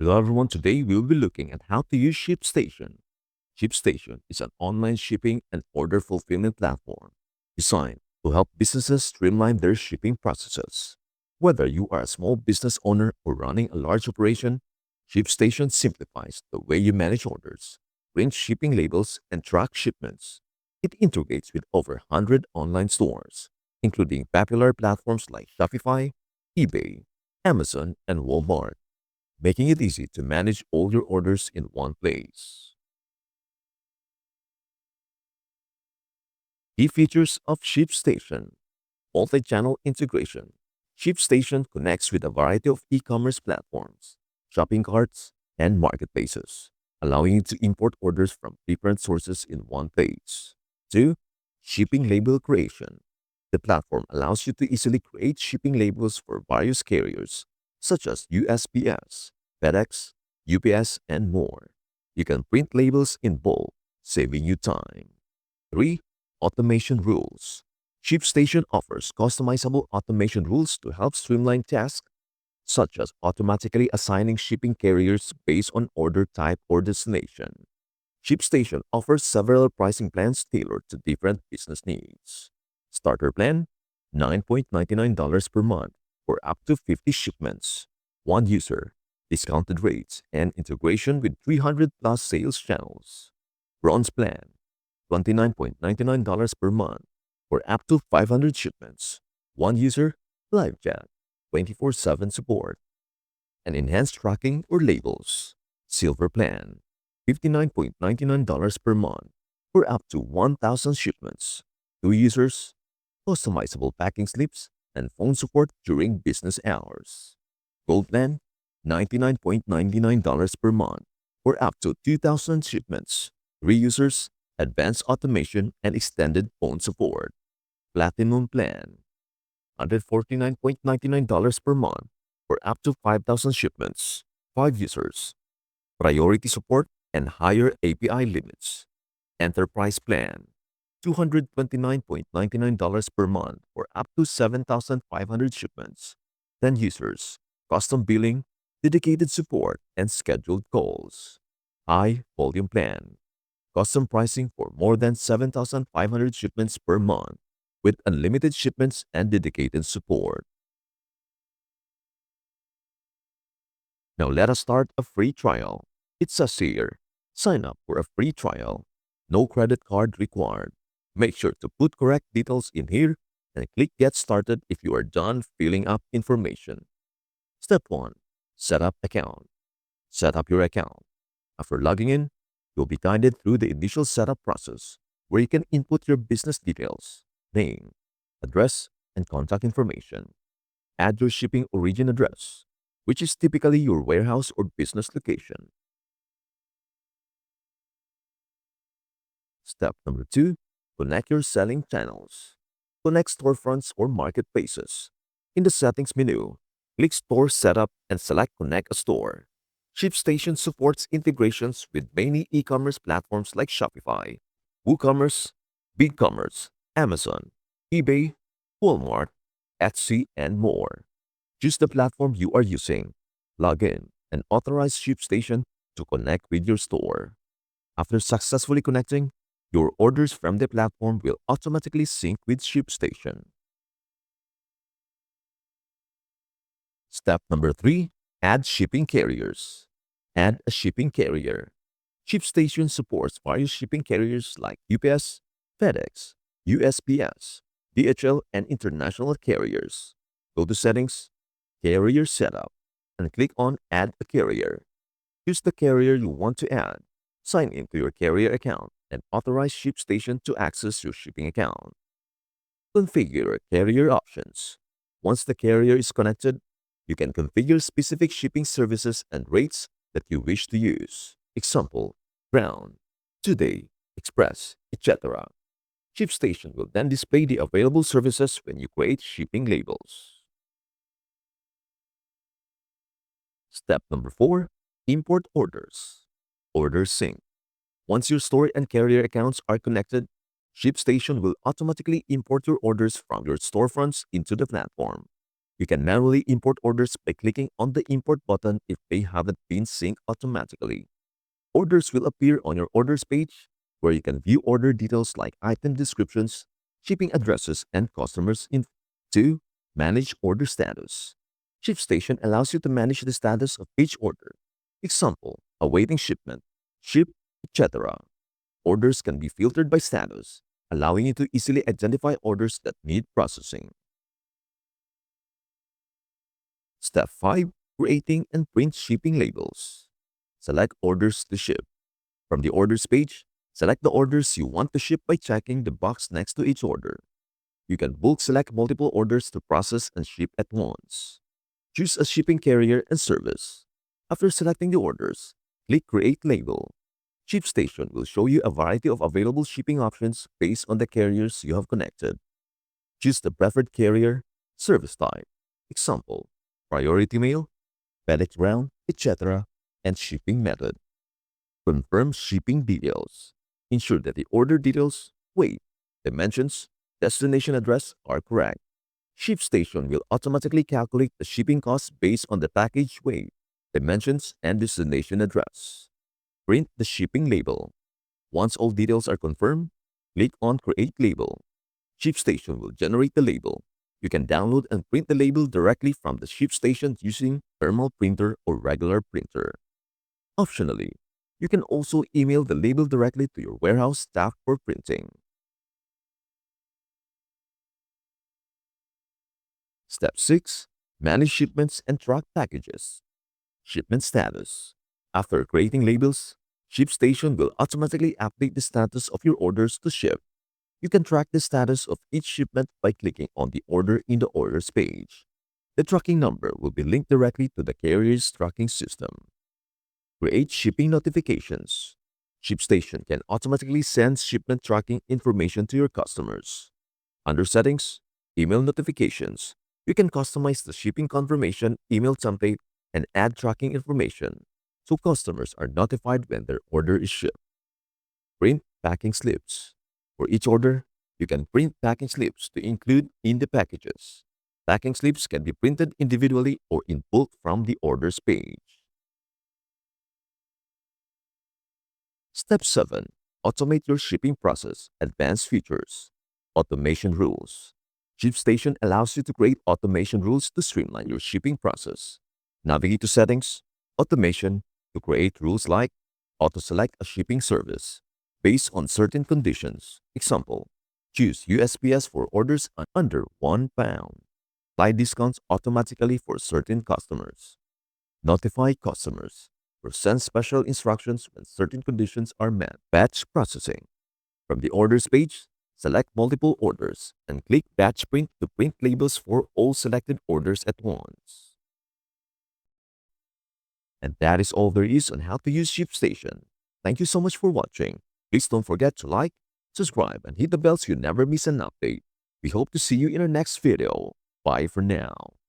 Hello everyone, today we'll be looking at how to use ShipStation. ShipStation is an online shipping and order fulfillment platform designed to help businesses streamline their shipping processes. Whether you are a small business owner or running a large operation, ShipStation simplifies the way you manage orders, print shipping labels, and track shipments. It integrates with over 100 online stores, including popular platforms like Shopify, eBay, Amazon, and Walmart, making it easy to manage all your orders in one place. Key features of ShipStation: multi-channel integration. ShipStation connects with a variety of e-commerce platforms, shopping carts, and marketplaces, allowing you to import orders from different sources in one place. 2. Shipping label creation. The platform allows you to easily create shipping labels for various carriers, such as USPS, FedEx, UPS, and more. You can print labels in bulk, saving you time. 3. Automation rules. ShipStation offers customizable automation rules to help streamline tasks, such as automatically assigning shipping carriers based on order type or destination. ShipStation offers several pricing plans tailored to different business needs. Starter plan, $9.99 per month for up to 50 shipments. One user, discounted rates, and integration with 300 plus sales channels. Bronze plan, $29.99 per month for up to 500 shipments. One user, live chat, 24/7 support, and enhanced tracking or labels. Silver plan, $59.99 per month for up to 1,000 shipments. Two users, customizable packing slips, and phone support during business hours. Gold plan, $99.99 per month for up to 2,000 shipments. Three users, advanced automation, and extended phone support. Platinum plan, $149.99 per month for up to 5,000 shipments. Five users, priority support, and higher API limits. Enterprise plan, $229.99 per month for up to 7,500 shipments. 10 users, custom billing, dedicated support, and scheduled calls. High volume plan, custom pricing for more than 7,500 shipments per month with unlimited shipments and dedicated support. Now let us start a free trial. It says here, sign up for a free trial. No credit card required. Make sure to put correct details in here and click Get Started if you are done filling up information. Step 1. Set up account. Set up your account. After logging in, you'll be guided through the initial setup process where you can input your business details, name, address, and contact information. Add your shipping origin address, which is typically your warehouse or business location. Step number 2. Connect your selling channels. Connect storefronts or marketplaces. In the Settings menu, click Store Setup and select Connect a Store. ShipStation supports integrations with many e-commerce platforms like Shopify, WooCommerce, BigCommerce, Amazon, eBay, Walmart, Etsy, and more. Choose the platform you are using, log in, and authorize ShipStation to connect with your store. After successfully connecting, your orders from the platform will automatically sync with ShipStation. Step number 3. Add shipping carriers. Add a shipping carrier. ShipStation supports various shipping carriers like UPS, FedEx, USPS, DHL, and international carriers. Go to Settings, Carrier Setup, and click on Add a Carrier. Choose the carrier you want to add. Sign into your carrier account and authorize ShipStation to access your shipping account. Configure carrier options. Once the carrier is connected, you can configure specific shipping services and rates that you wish to use. Example, Ground, Today, Express, etc. ShipStation will then display the available services when you create shipping labels. Step number 4. Import orders. Order sync. Once your store and carrier accounts are connected, ShipStation will automatically import your orders from your storefronts into the platform. You can manually import orders by clicking on the import button if they haven't been synced automatically. Orders will appear on your orders page where you can view order details like item descriptions, shipping addresses, and customers info. 2. Manage order status. ShipStation allows you to manage the status of each order. Example, awaiting shipment, ship, etc. Orders can be filtered by status, allowing you to easily identify orders that need processing. Step 5. Creating and print shipping labels. Select orders to ship. From the orders page, select the orders you want to ship by checking the box next to each order. You can bulk select multiple orders to process and ship at once. Choose a shipping carrier and service. After selecting the orders, click Create Label. ShipStation will show you a variety of available shipping options based on the carriers you have connected. Choose the preferred carrier, service type, example, priority mail, FedEx ground, etc., and shipping method. Confirm shipping details. Ensure that the order details, weight, dimensions, destination address are correct. ShipStation will automatically calculate the shipping cost based on the package weight, dimensions, and destination address. Print the shipping label. Once all details are confirmed, click on Create Label. ShipStation will generate the label. You can download and print the label directly from the ShipStation using thermal printer or regular printer. Optionally, you can also email the label directly to your warehouse staff for printing. Step 6. Manage shipments and track packages. Shipment status. After creating labels, ShipStation will automatically update the status of your orders to ship. You can track the status of each shipment by clicking on the order in the orders page. The tracking number will be linked directly to the carrier's tracking system. Create shipping notifications. ShipStation can automatically send shipment tracking information to your customers. Under Settings, Email Notifications, you can customize the shipping confirmation email template and add tracking information so customers are notified when their order is shipped. Print packing slips. For each order, you can print packing slips to include in the packages. Packing slips can be printed individually or in bulk from the orders page. Step 7. Automate your shipping process. Advanced features. Automation rules. ShipStation allows you to create automation rules to streamline your shipping process. Navigate to Settings, Automation to create rules like auto-select a shipping service based on certain conditions. Example, choose USPS for orders under 1 pound. Apply discounts automatically for certain customers. Notify customers or send special instructions when certain conditions are met. Batch processing. From the orders page, select multiple orders and click Batch Print to print labels for all selected orders at once. And that is all there is on how to use ShipStation. Thank you so much for watching. Please don't forget to like, subscribe, and hit the bell so you never miss an update. We hope to see you in our next video. Bye for now.